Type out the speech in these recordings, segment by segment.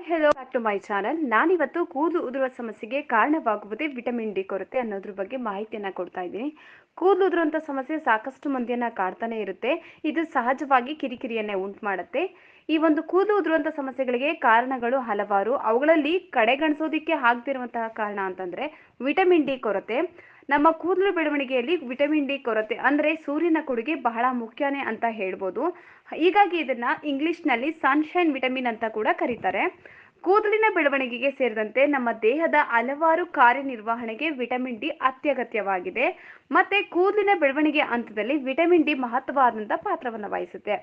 Hello back to my channel. ನಾನಿವತ್ತು ಕೂದಲು ಉದುರುವ ಸಮಸ್ಯೆಗೆ ಕಾರಣವಾಗುವುದೇ ವಿಟಮಿನ್ ಡಿ ಕೊರತೆ ಅನ್ನೋದ್ರ ಬಗ್ಗೆ ಮಾಹಿತಿಯನ್ನು ಕೊಡ್ತಾ ಇದ್ದೀನಿ. ಕೂದಲು ಉದುರುವಂಥ ಸಮಸ್ಯೆ ಸಾಕಷ್ಟು ಮಂದಿಯನ್ನು ಕಾಡ್ತಾನೆ ಇರುತ್ತೆ. ಇದು ಸಹಜವಾಗಿ ಕಿರಿಕಿರಿಯನ್ನೇ ಉಂಟು ಮಾಡುತ್ತೆ. ಈ ಒಂದು ಕೂದಲು ಉದುರುವಂಥ ಸಮಸ್ಯೆಗಳಿಗೆ ಕಾರಣಗಳು ಹಲವಾರು. ಅವುಗಳಲ್ಲಿ ಕಡೆಗಣಿಸೋದಕ್ಕೆ ಆಗದಿರುವಂತಹ ಕಾರಣ ಅಂತಂದರೆ ವಿಟಮಿನ್ ಡಿ ಕೊರತೆ. ನಮ್ಮ ಕೂದಲು ಬೆಳವಣಿಗೆಯಲ್ಲಿ ವಿಟಮಿನ್ ಡಿ ಕೊರತೆ ಅಂದರೆ ಸೂರ್ಯನ ಕೊಡುಗೆ ಬಹಳ ಮುಖ್ಯನೇ ಅಂತ ಹೇಳ್ಬೋದು. ಹೀಗಾಗಿ ಇದನ್ನು ಇಂಗ್ಲೀಷ್ನಲ್ಲಿ ಸನ್ಶೈನ್ ವಿಟಮಿನ್ ಅಂತ ಕೂಡ ಕರೀತಾರೆ. ಕೂದಲಿನ ಬೆಳವಣಿಗೆಗೆ ಸೇರಿದಂತೆ ನಮ್ಮ ದೇಹದ ಹಲವಾರು ಕಾರ್ಯನಿರ್ವಹಣೆಗೆ ವಿಟಮಿನ್ ಡಿ ಅತ್ಯಗತ್ಯವಾಗಿದೆ. ಮತ್ತು ಕೂದಲಿನ ಬೆಳವಣಿಗೆ ಹಂತದಲ್ಲಿ ವಿಟಮಿನ್ ಡಿ ಮಹತ್ವವಾದಂಥ ಪಾತ್ರವನ್ನು ವಹಿಸುತ್ತೆ.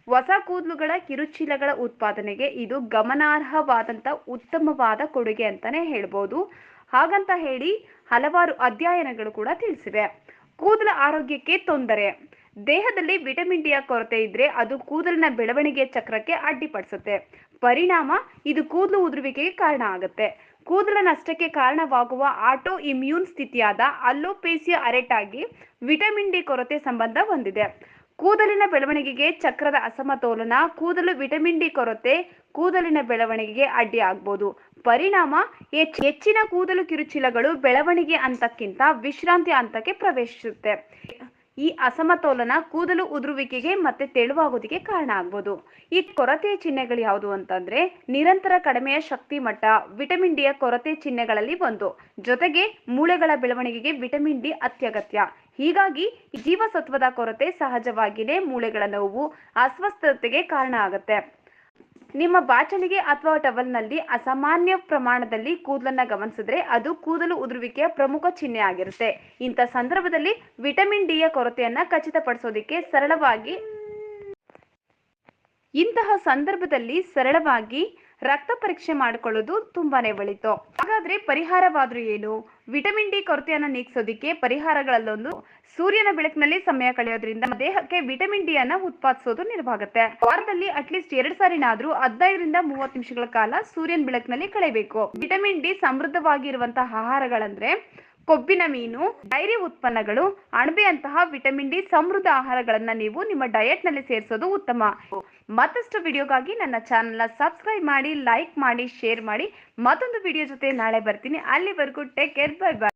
ಹೊಸ ಕೂದಲುಗಳ ಕಿರುಚೀಲಗಳ ಉತ್ಪಾದನೆಗೆ ಇದು ಗಮನಾರ್ಹವಾದಂಥ ಉತ್ತಮವಾದ ಕೊಡುಗೆ ಅಂತಲೇ ಹೇಳ್ಬೋದು. ಹಾಗಂತ ಹೇಳಿ ಹಲವಾರು ಅಧ್ಯಯನಗಳು ಕೂಡ ತಿಳಿಸಿವೆ. ಕೂದಲ ಆರೋಗ್ಯಕ್ಕೆ ತೊಂದರೆ. ದೇಹದಲ್ಲಿ ವಿಟಮಿನ್ ಡಿಯ ಕೊರತೆ ಇದ್ದರೆ ಅದು ಕೂದಲಿನ ಬೆಳವಣಿಗೆ ಚಕ್ರಕ್ಕೆ ಅಡ್ಡಿಪಡಿಸುತ್ತೆ. ಪರಿಣಾಮ ಇದು ಕೂದಲು ಉದುರುವಿಕೆಗೆ ಕಾರಣ ಆಗುತ್ತೆ. ಕೂದಲ ನಷ್ಟಕ್ಕೆ ಕಾರಣವಾಗುವ ಆಟೋ ಇಮ್ಯೂನ್ ಸ್ಥಿತಿಯಾದ ಅಲೋಪೇಸಿಯಾ ಅರೆಟಾಗಿ ವಿಟಮಿನ್ ಡಿ ಕೊರತೆ ಸಂಬಂಧ ಹೊಂದಿದೆ. ಕೂದಲಿನ ಬೆಳವಣಿಗೆಗೆ ಚಕ್ರದ ಅಸಮತೋಲನ. ಕೂದಲು ವಿಟಮಿನ್ ಡಿ ಕೊರತೆ ಕೂದಲಿನ ಬೆಳವಣಿಗೆಗೆ ಅಡ್ಡಿ ಆಗ್ಬೋದು. ಪರಿಣಾಮ ಹೆಚ್ಚಿನ ಕೂದಲು ಕಿರುಚೀಲಗಳು ಬೆಳವಣಿಗೆ ಹಂತಕ್ಕಿಂತ ವಿಶ್ರಾಂತಿ ಹಂತಕ್ಕೆ ಪ್ರವೇಶಿಸುತ್ತೆ. ಈ ಅಸಮತೋಲನ ಕೂದಲು ಉದುರುವಿಕೆಗೆ ಮತ್ತೆ ತೆಳುವಾಗೋದಕ್ಕೆ ಕಾರಣ ಆಗ್ಬೋದು. ಈ ಕೊರತೆಯ ಚಿಹ್ನೆಗಳು ಯಾವುದು ಅಂತಂದ್ರೆ ನಿರಂತರ ಕಡಿಮೆಯ ಶಕ್ತಿ ಮಟ್ಟ ವಿಟಮಿನ್ ಡಿಯ ಕೊರತೆ ಚಿಹ್ನೆಗಳಲ್ಲಿ ಒಂದು. ಜೊತೆಗೆ ಮೂಳೆಗಳ ಬೆಳವಣಿಗೆಗೆ ವಿಟಮಿನ್ ಡಿ ಅತ್ಯಗತ್ಯ. ಹೀಗಾಗಿ ಜೀವಸತ್ವದ ಕೊರತೆ ಸಹಜವಾಗಿಯೇ ಮೂಳೆಗಳ ನೋವು, ಅಸ್ವಸ್ಥತೆಗೆ ಕಾರಣ ಆಗುತ್ತೆ. ನಿಮ್ಮ ಬಾಚಣಿಗೆ ಅಥವಾ ಟವಲ್ನಲ್ಲಿ ಅಸಾಮಾನ್ಯ ಪ್ರಮಾಣದಲ್ಲಿ ಕೂದಲನ್ನು ಗಮನಿಸಿದ್ರೆ ಅದು ಕೂದಲು ಉದುರುವಿಕೆಯ ಪ್ರಮುಖ ಚಿಹ್ನೆ ಆಗಿರುತ್ತೆ. ಇಂಥ ಸಂದರ್ಭದಲ್ಲಿ ವಿಟಮಿನ್ ಡಿಯ ಕೊರತೆಯನ್ನು ಖಚಿತಪಡಿಸೋದಕ್ಕೆ ಸರಳವಾಗಿ ರಕ್ತ ಪರೀಕ್ಷೆ ಮಾಡಿಕೊಳ್ಳೋದು ತುಂಬಾನೇ ಒಳಿತು. ಹಾಗಾದ್ರೆ ಪರಿಹಾರವಾದ್ರೂ ಏನು? ವಿಟಮಿನ್ ಡಿ ಕೊರತೆಯನ್ನು ನೀಗಿಸೋದಕ್ಕೆ ಪರಿಹಾರಗಳಲ್ಲೊಂದು ಸೂರ್ಯನ ಬೆಳಕಿನಲ್ಲಿ ಸಮಯ ಕಳೆಯೋದ್ರಿಂದ ದೇಹಕ್ಕೆ ವಿಟಮಿನ್ ಡಿ ಅನ್ನ ಉತ್ಪಾದಿಸೋದು ನೆರವಾಗುತ್ತೆ. ವಾರದಲ್ಲಿ ಅಟ್ಲೀಸ್ಟ್ 2 ಸಾರಿನಾದ್ರೂ 15 ರಿಂದ 30 ನಿಮಿಷಗಳ ಕಾಲ ಸೂರ್ಯನ ಬೆಳಕಿನಲ್ಲಿ ಕಳೆಯಬೇಕು. ವಿಟಮಿನ್ ಡಿ ಸಮೃದ್ಧವಾಗಿರುವಂತಹ ಆಹಾರಗಳಂದ್ರೆ ಕೊಬ್ಬಿನ ಮೀನು, ಡೈರಿ ಉತ್ಪನ್ನಗಳು, ಅಣಬೆಯಂತಹ ವಿಟಮಿನ್ ಡಿ ಸಮೃದ್ಧ ಆಹಾರಗಳನ್ನ ನೀವು ನಿಮ್ಮ ಡಯಟ್ ನಲ್ಲಿ ಸೇರಿಸೋದು ಉತ್ತಮ. ಮತ್ತಷ್ಟು ವಿಡಿಯೋಗಾಗಿ ನನ್ನ ಚಾನೆಲ್ನ ಸಬ್ಸ್ಕ್ರೈಬ್ ಮಾಡಿ, ಲೈಕ್ ಮಾಡಿ, ಶೇರ್ ಮಾಡಿ. ಮತ್ತೊಂದು ವಿಡಿಯೋ ಜೊತೆ ನಾಳೆ ಬರ್ತೀನಿ. ಅಲ್ಲಿವರೆಗೂ ಟೇಕ್ ಕೇರ್, ಬೈ ಬೈ.